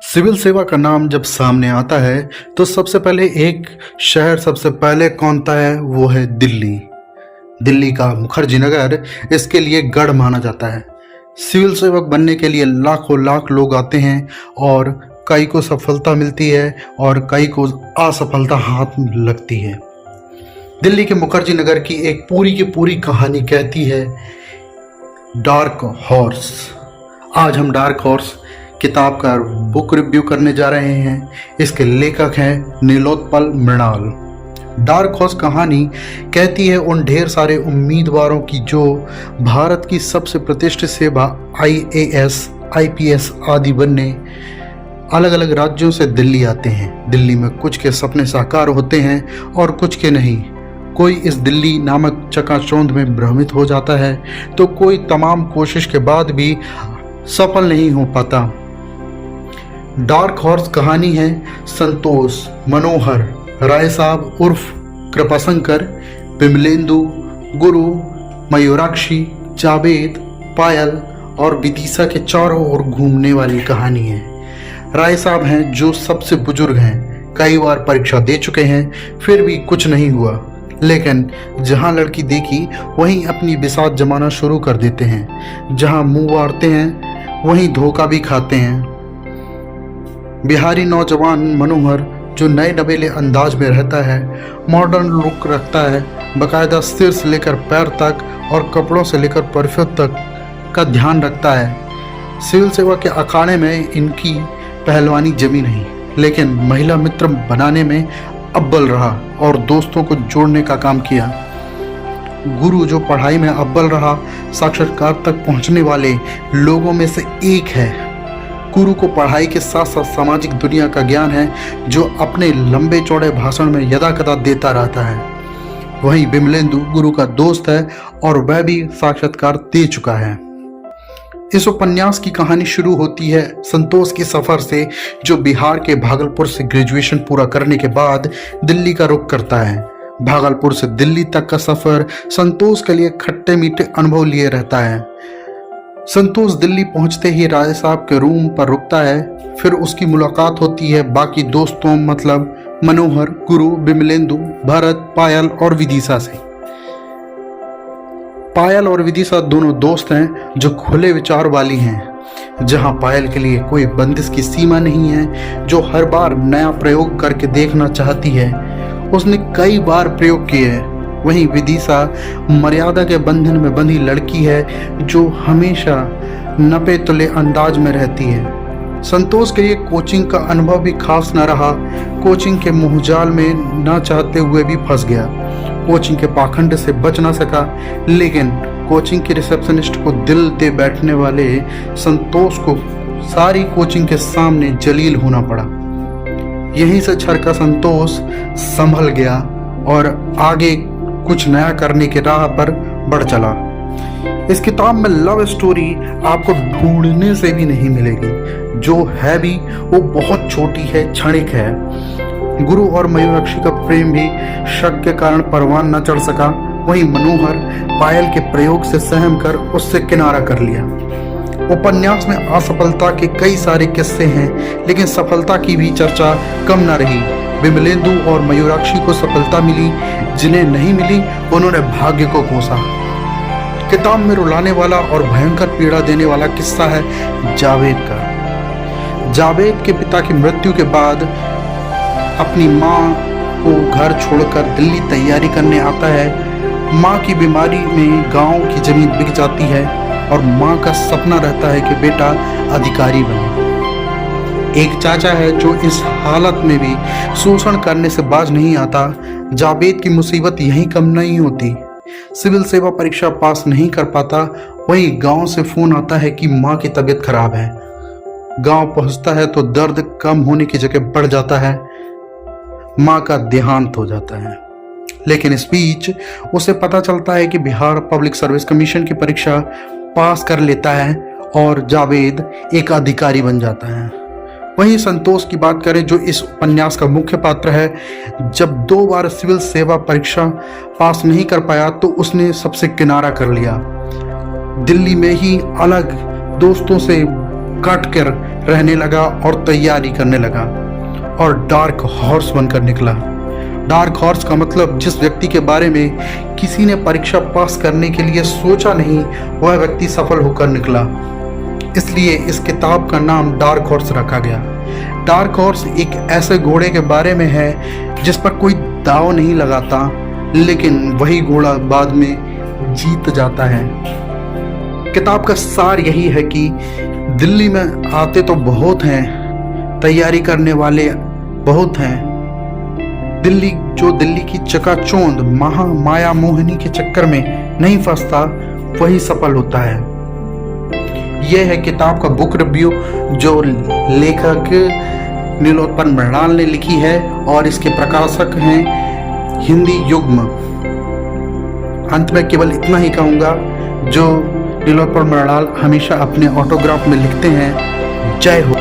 Civil सेवा का नाम जब सामने आता है तो सबसे पहले एक शहर सबसे पहले कौनता है, वो है दिल्ली। दिल्ली का मुखर्जी नगर इसके लिए गढ़ माना जाता है। सिविल सेवक बनने के लिए लाखों लाख लोग आते हैं और कई को सफलता मिलती है और कई को असफलता हाथ लगती है। दिल्ली के मुखर्जी नगर की एक पूरी की पूरी कहानी कहती है डार्क हॉर्स। आज हम डार्क हॉर्स किताब का बुक रिव्यू करने जा रहे हैं। इसके लेखक हैं नीलोत्पल मृणाल। डार्क हॉर्स कहानी कहती है उन ढेर सारे उम्मीदवारों की जो भारत की सबसे प्रतिष्ठित सेवा IAS, IPS आदि बनने अलग अलग राज्यों से दिल्ली आते हैं। दिल्ली में कुछ के सपने साकार होते हैं और कुछ के नहीं। कोई इस दिल्ली नामक चकाचौंध में भ्रमित हो जाता है तो कोई तमाम कोशिश के बाद भी सफल नहीं हो पाता। डार्क हॉर्स कहानी है संतोष, मनोहर, राय साहब उर्फ कृपाशंकर, विमलेंदु, गुरु, मयूराक्षी, जावेद, पायल और विदिशा के चारों ओर घूमने वाली कहानी है। राय साहब हैं जो सबसे बुजुर्ग हैं, कई बार परीक्षा दे चुके हैं फिर भी कुछ नहीं हुआ, लेकिन जहां लड़की देखी वहीं अपनी बिसात जमाना शुरू कर देते हैं। जहां मुंह वारते हैं वहीं धोखा भी खाते हैं। बिहारी नौजवान मनोहर जो नए नवेले अंदाज में रहता है, मॉडर्न लुक रखता है, बाकायदा सिर से लेकर पैर तक और कपड़ों से लेकर परफ्यूम तक का ध्यान रखता है। सिविल सेवा के अखाड़े में इनकी पहलवानी जमी नहीं, लेकिन महिला मित्र बनाने में अव्वल रहा और दोस्तों को जोड़ने का काम किया। गुरु जो पढ़ाई में अव्वल रहा, साक्षात्कार तक पहुंचने वाले लोगों में से एक है। गुरु को पढ़ाई के साथ साथ सामाजिक दुनिया का ज्ञान है जो अपने लंबे चौड़े भाषण में यदाकदा देता रहता है। वहीं विमलेंदु गुरु का दोस्त है और वह भी साक्षात्कार दे चुका है। इस उपन्यास की कहानी शुरू होती है संतोष के सफर से, जो बिहार के भागलपुर से ग्रेजुएशन पूरा करने के बाद दिल्ली का रुख करता है। भागलपुर से दिल्ली तक का सफर संतोष के लिए खट्टे मीठे अनुभव लिए रहता है। संतोष दिल्ली पहुंचते ही राय साहब के रूम पर रुकता है। फिर उसकी मुलाकात होती है बाकी दोस्तों मतलब मनोहर, गुरु, विमलेंदु, भरत, पायल और विदिशा से। पायल और विदिशा दोनों दोस्त हैं जो खुले विचार वाली हैं। जहां पायल के लिए कोई बंदिश की सीमा नहीं है, जो हर बार नया प्रयोग करके देखना चाहती है। उसने कई बार प्रयोग किए हैं। वहीं विदिशा मर्यादा के बंधन में बंधी लड़की है जो हमेशा नपे तुले अंदाज में रहती है। संतोष के लिए कोचिंग का अनुभव भी खास न रहा। कोचिंग के मुहजाल में न चाहते हुए भी फंस गया। कोचिंग के पाखंड से बच ना सका, लेकिन कोचिंग के रिसेप्शनिस्ट को दिल दे बैठने वाले संतोष को सारी कोचिंग के सामने जलील होना पड़ा। यहीं से छरका संतोष संभल गया और आगे कुछ नया करने की राह पर बढ़ चला। इस किताब में लव स्टोरी आपको ढूंढने से भी नहीं मिलेगी। जो है भी वो बहुत छोटी है, क्षणिक है। गुरु और मयूराक्षी का प्रेम भी शक के कारण परवान न चढ़ सका। वहीं मनोहर पायल के प्रयोग से सहम कर उससे किनारा कर लिया। उपन्यास में असफलता के कई सारे किस्से हैं, लेकिन सफलता की भी चर्चा कम न रही। विमलेंदु और मयूराक्षी को सफलता मिली, जिन्हें नहीं मिली उन्होंने भाग्य को कोसा। किताब में रुलाने वाला और भयंकर पीड़ा देने वाला किस्सा है जावेद का। जावेद के पिता की मृत्यु के बाद अपनी माँ को घर छोड़कर दिल्ली तैयारी करने आता है। माँ की बीमारी में गांव की जमीन बिक जाती है और माँ का सपना रहता है कि बेटा अधिकारी बने। एक चाचा है जो इस हालत में भी शोषण करने से बाज नहीं आता। जावेद की मुसीबत यहीं कम नहीं होती। सिविल सेवा परीक्षा पास नहीं कर पाता। वहीं गांव से फोन आता है कि माँ की तबीयत खराब है। गांव पहुंचता है तो दर्द कम होने की जगह बढ़ जाता है। माँ का देहांत हो जाता है। लेकिन इस बीच उसे पता चलता है कि बिहार पब्लिक सर्विस कमीशन की परीक्षा पास कर लेता है और जावेद एक अधिकारी बन जाता है। वहीं संतोष की बात करें जो इस उपन्यास का मुख्य पात्र है। जब 2 बार सिविल सेवा परीक्षा पास नहीं कर पाया तो उसने सबसे किनारा कर लिया। दिल्ली में ही अलग दोस्तों से कट कर रहने लगा और तैयारी करने लगा और डार्क हॉर्स बनकर निकला। डार्क हॉर्स का मतलब जिस व्यक्ति के बारे में किसी ने परीक्षा पास करने के लिए सोचा नहीं, वह व्यक्ति सफल होकर निकला। इसलिए इस किताब का नाम डार्क हॉर्स रखा गया। डार्क हॉर्स एक ऐसे घोड़े के बारे में है जिस पर कोई दांव नहीं लगाता, लेकिन वही घोड़ा बाद में जीत जाता है। किताब का सार यही है कि दिल्ली में आते तो बहुत हैं, तैयारी करने वाले बहुत हैं। दिल्ली की चकाचौंध माया मोहिनी के चक्कर में नहीं फंसता, वही सफल होता है। यह है किताब का बुक रिव्यू जो लेखक नीलोत्पल मृणाल ने लिखी है और इसके प्रकाशक हैं हिंदी युग्म। अंत में केवल इतना ही कहूँगा जो नीलोत्पल मृणाल हमेशा अपने ऑटोग्राफ में लिखते हैं, जय हो।